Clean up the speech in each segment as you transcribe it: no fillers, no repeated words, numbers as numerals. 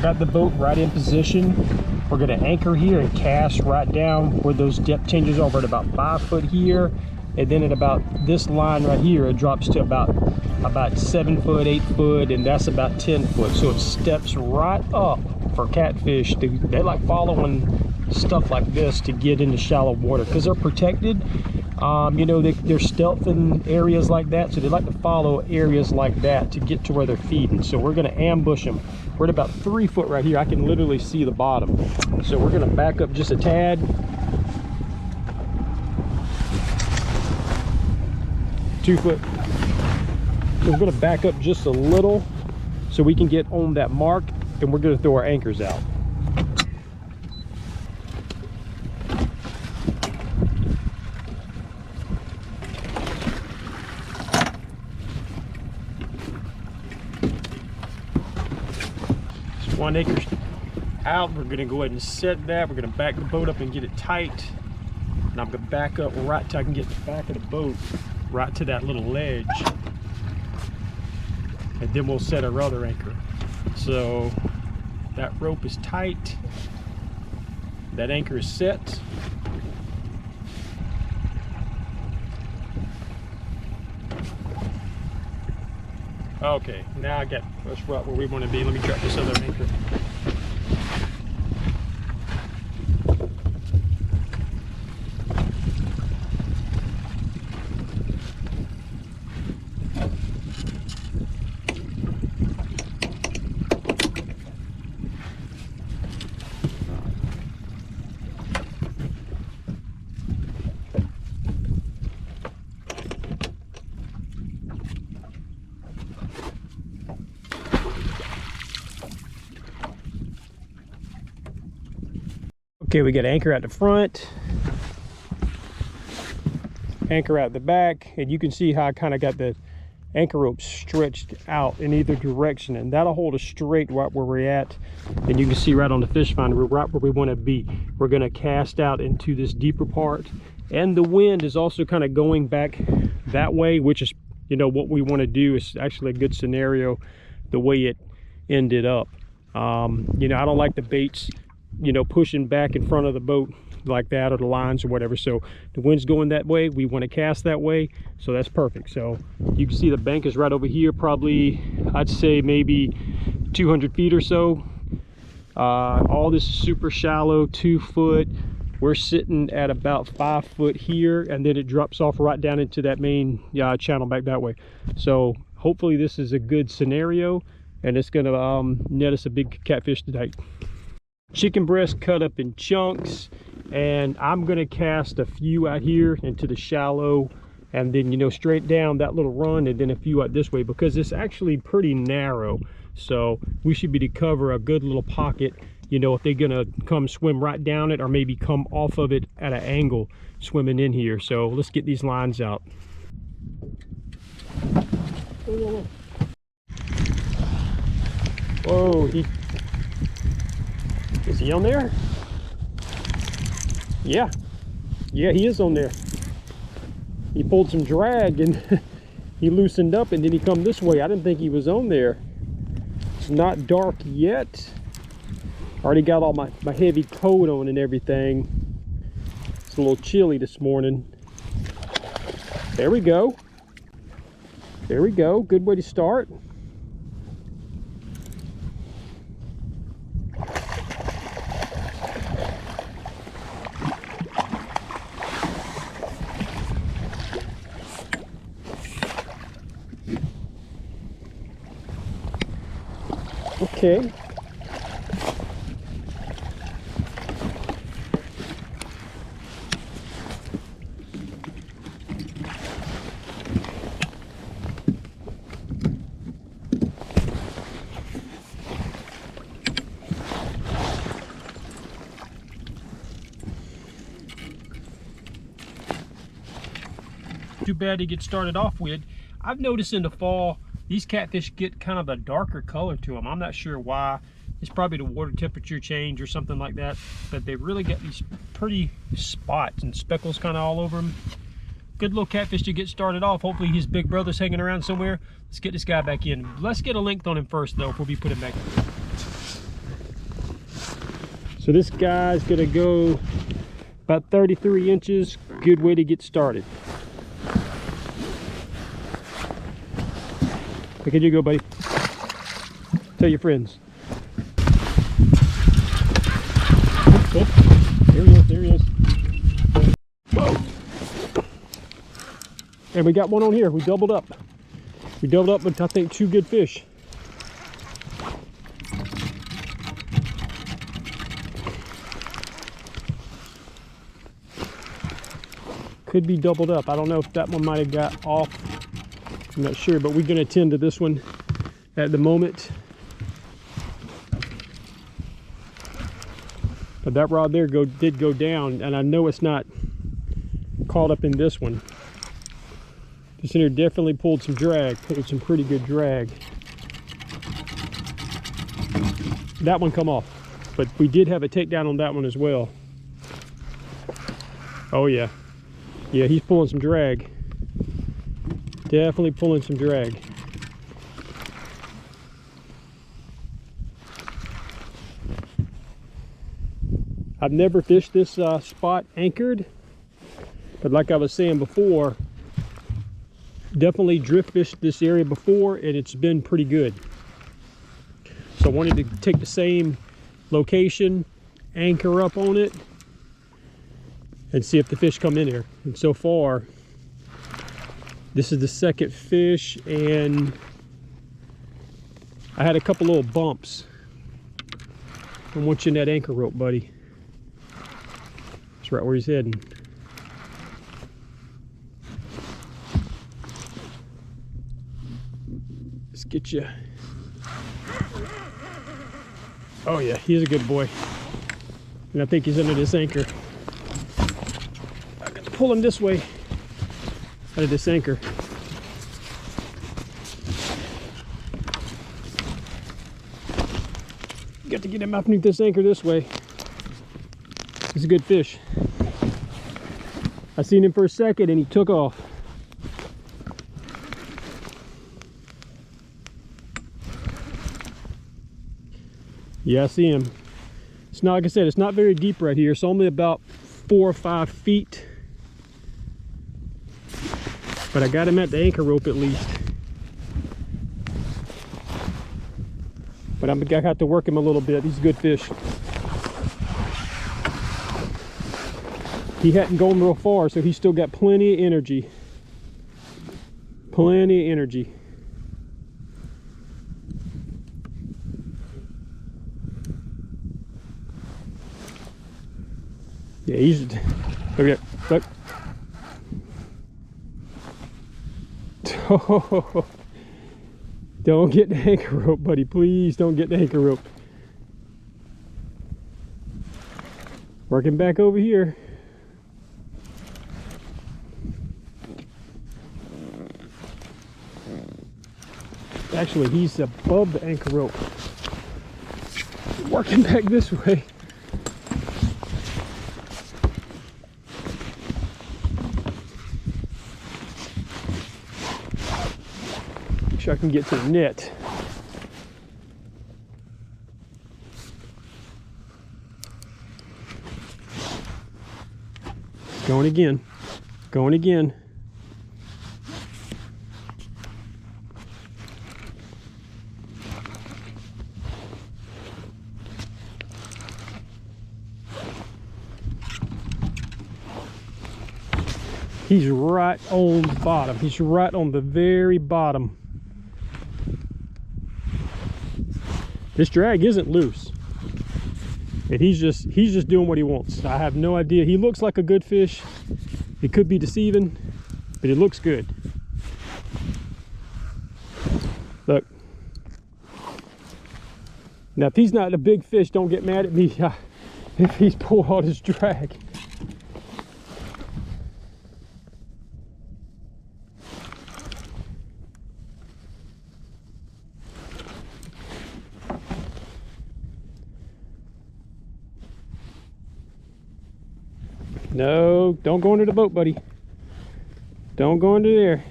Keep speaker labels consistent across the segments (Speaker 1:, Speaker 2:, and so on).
Speaker 1: got the boat right in position. We're gonna anchor here and cast right down where those depth changes are at about 5 foot here. And then at about this line right here, it drops to about 7 foot, 8 foot, and that's about 10 foot. So it steps right up for catfish. They like following stuff like this to get into shallow water because they're protected. You know, they're stealthing areas like that, so they like to follow areas like that to get to where they're feeding. So we're going to ambush them. We're at about 3 foot right here. I can literally see the bottom. So we're going to back up just a tad. Two foot. So we're going to back up just a little so we can get on that mark, and we're going to throw our anchors out. So 1 anchor out. We're going to go ahead and set that. We're going to back the boat up and get it tight. And I'm going to back up right till I can get the back of the boat right to that little ledge, and then we'll set our other anchor. So that rope is tight, that anchor is set. Okay, now I got us right where we want to be. Let me drop this other anchor. Okay, we got anchor at the front, anchor at the back, and you can see how I kind of got the anchor rope stretched out in either direction, and that'll hold us straight right where we're at. And you can see right on the fish finder, we're right where we want to be. We're going to cast out into this deeper part, and the wind is also kind of going back that way, which is, you know, what we want to do. Is actually a good scenario the way it ended up. You know, I don't like the baits, you know, pushing back in front of the boat like that, or the lines or whatever. So the wind's going that way, we want to cast that way, so that's perfect. So you can see the bank is right over here, probably I'd say maybe 200 feet or so. All this is super shallow, 2 foot. We're sitting at about 5 foot here, and then it drops off right down into that main channel back that way. So hopefully this is a good scenario, and it's going to net us a big catfish tonight. Chicken breast cut up in chunks, and I'm going to cast a few out here into the shallow, and then, you know, straight down that little run, and then a few out this way, because it's actually pretty narrow. So we should be to cover a good little pocket, you know, if they're gonna come swim right down it, or maybe come off of it at an angle swimming in here. So let's get these lines out. Whoa, is he on there? Yeah, he is on there. He pulled some drag and he loosened up, and then he come this way. I didn't think he was on there. It's not dark yet. Already got all my heavy coat on and everything. It's a little chilly this morning. There we go. There we go. Good way to start. Okay. Too bad to get started off with. I've noticed in the fall these catfish get kind of a darker color to them. I'm not sure why. It's probably the water temperature change or something like that, but they really got these pretty spots and speckles kind of all over them. Good little catfish to get started off. Hopefully his big brother's hanging around somewhere. Let's get this guy back in. Let's get a length on him first though before we put him back in. So this guy's gonna go about 33 inches. Good way to get started. Look at you go, buddy. Tell your friends. Oh, there he is, there he is. Whoa. And we got one on here. We doubled up. We doubled up with, I think, 2 good fish. Could be doubled up. I don't know if that one might have got off. I'm not sure, but we're going to tend to this one at the moment. But that rod there did go down, and I know it's not caught up in this one. This in here definitely pulled some drag, pulled some pretty good drag. That one come off, but we did have a takedown on that one as well. Oh yeah. Yeah, he's pulling some drag. Definitely pulling some drag. I've never fished this spot anchored, but like I was saying before, definitely drift fished this area before and it's been pretty good. So I wanted to take the same location, anchor up on it, and see if the fish come in here. And so far, this is the second fish, and I had a couple little bumps. I want you in that anchor rope, buddy. That's right where he's heading. Let's get you. Oh yeah, he's a good boy. And I think he's under this anchor. I got to pull him this way out of this anchor. Got to get him underneath this anchor this way. He's a good fish. I seen him for a second and he took off. Yeah, I see him. It's not, like I said, it's not very deep right here. It's only about 4 or 5 feet. But I got him at the anchor rope at least. But I'm gonna have to work him a little bit. He's a good fish. He hadn't gone real far, so he's still got plenty of energy. Plenty of energy. Yeah, he's, look at that, look. Oh, don't get the anchor rope, buddy. Please don't get the anchor rope. Working back over here. Actually, he's above the anchor rope. Working back this way. Make sure I can get to the net. Going again. Going again. He's right on the bottom. He's right on the very bottom. This drag isn't loose. And he's just doing what he wants. I have no idea. He looks like a good fish. It could be deceiving, but it looks good. Look. Now if he's not a big fish, don't get mad at me if he's pulled all his drag. No, don't go into the boat, buddy. Don't go into there.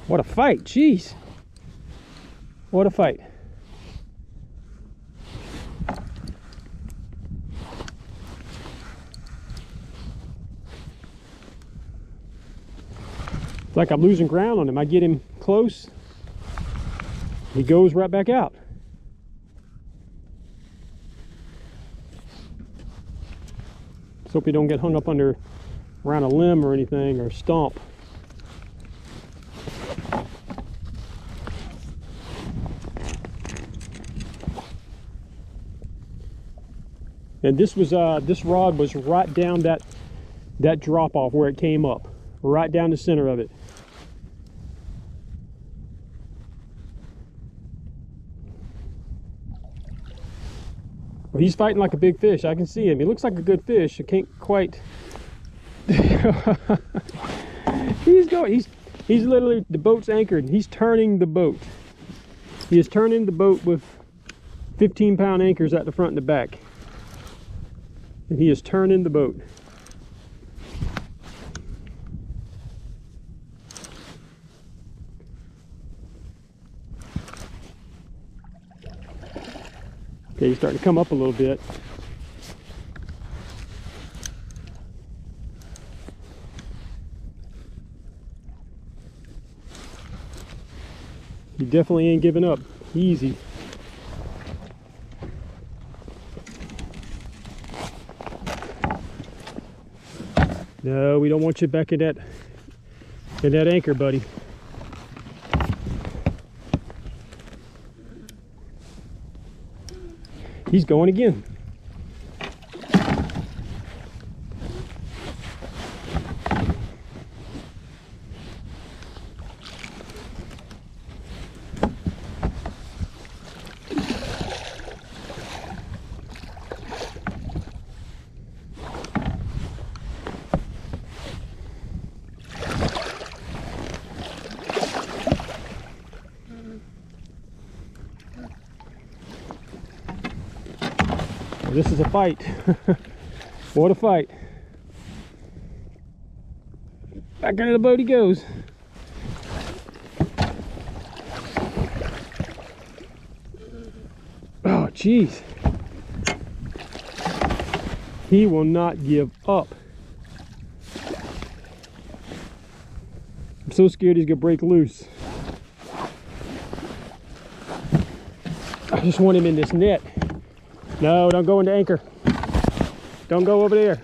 Speaker 1: What a fight, jeez. What a fight. It's like I'm losing ground on him. I get him close, he goes right back out. Let's hope he don't get hung up under around a limb or anything, or a stump. And this was this rod was right down that drop off where it came up, right down the center of it. Well, he's fighting like a big fish. I can see him. He looks like a good fish. I can't quite. He's going. He's literally, the boat's anchored. He's turning the boat. He is turning the boat with 15-pound anchors at the front and the back. And he is turning the boat. Okay, he's starting to come up a little bit. He definitely ain't giving up. Easy. No, we don't want you back in that anchor, buddy. He's going again. This is a fight. What a fight. Back into the boat he goes. Oh, jeez. He will not give up. I'm so scared he's gonna break loose. I just want him in this net. No, don't go into anchor. Don't go over there.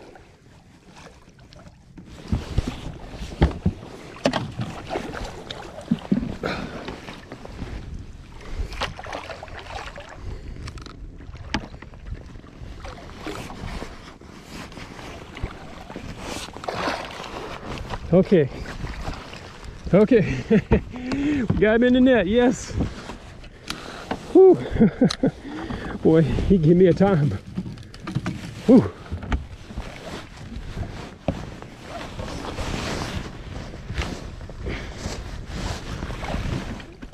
Speaker 1: Okay. Okay. We got him in the net, yes. Whew. Boy, he gave me a time. Whew.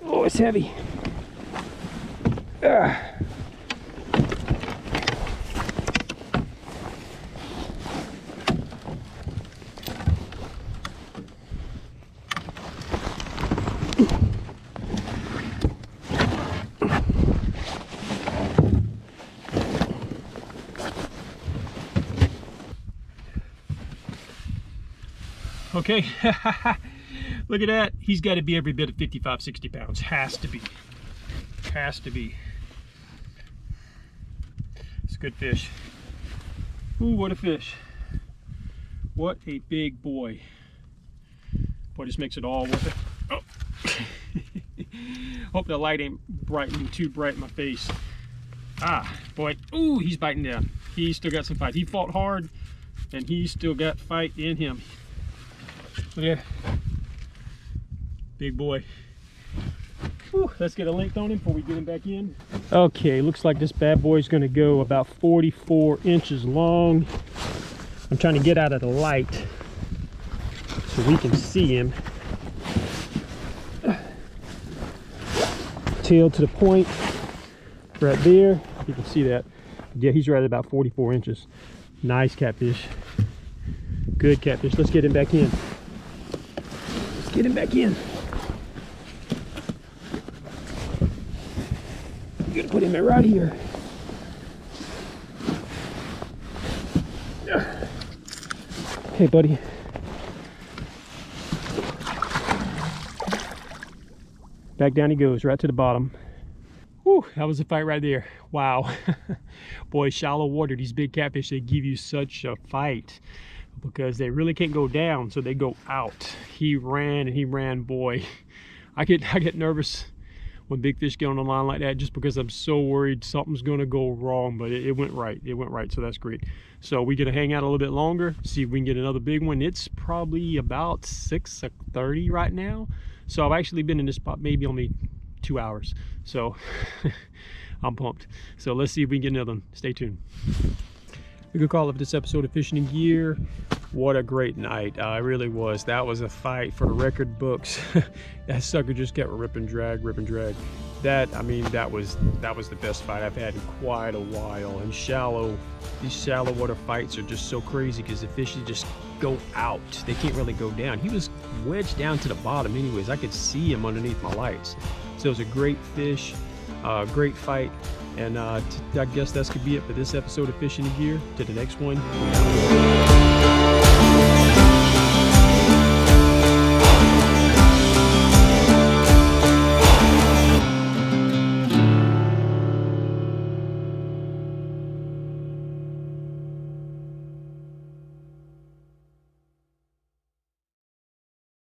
Speaker 1: Oh, it's heavy. Okay, look at that. He's got to be every bit of 55, 60 pounds. Has to be. Has to be. It's a good fish. Ooh, what a fish. What a big boy. Boy, this makes it all worth it. Oh. Hope the light ain't too bright in my face. Ah, boy. Ooh, he's biting down. He's still got some fight. He fought hard, and he's still got fight in him. Look at that. Big boy. Whew, let's get a length on him before we get him back in. Okay, looks like this bad boy's gonna go about 44 inches long. I'm trying to get out of the light so we can see him. Tail to the point right there. You can see that. Yeah, he's right at about 44 inches. Nice catfish. Good catfish. Let's get him back in. Let's get him back in. I'm gonna put him right here. Okay, buddy. Back down he goes, right to the bottom. Whew, that was a fight right there. Wow. Boy, shallow water, these big catfish, they give you such a fight because they really can't go down, so they go out. He ran and he ran, boy. I get nervous when big fish get on the line like that just because I'm so worried something's gonna go wrong, but it went right. It went right, so that's great. So we're gonna hang out a little bit longer, see if we can get another big one. It's probably about 6:30 right now. So I've actually been in this spot maybe only 2 hours. So I'm pumped. So let's see if we can get another one. Stay tuned. We could call it this episode of Fishing in Gear. What a great night. It really was. That was a fight for the record books. That sucker just kept rip and drag, rip and drag. I mean, that was the best fight I've had in quite a while. And these shallow water fights are just so crazy because the fish just go out. They can't really go down. He was wedged down to the bottom anyways. I could see him underneath my lights. So it was a great fish, great fight. And I guess that's could be it for this episode of Fishing in Gear. To the next one.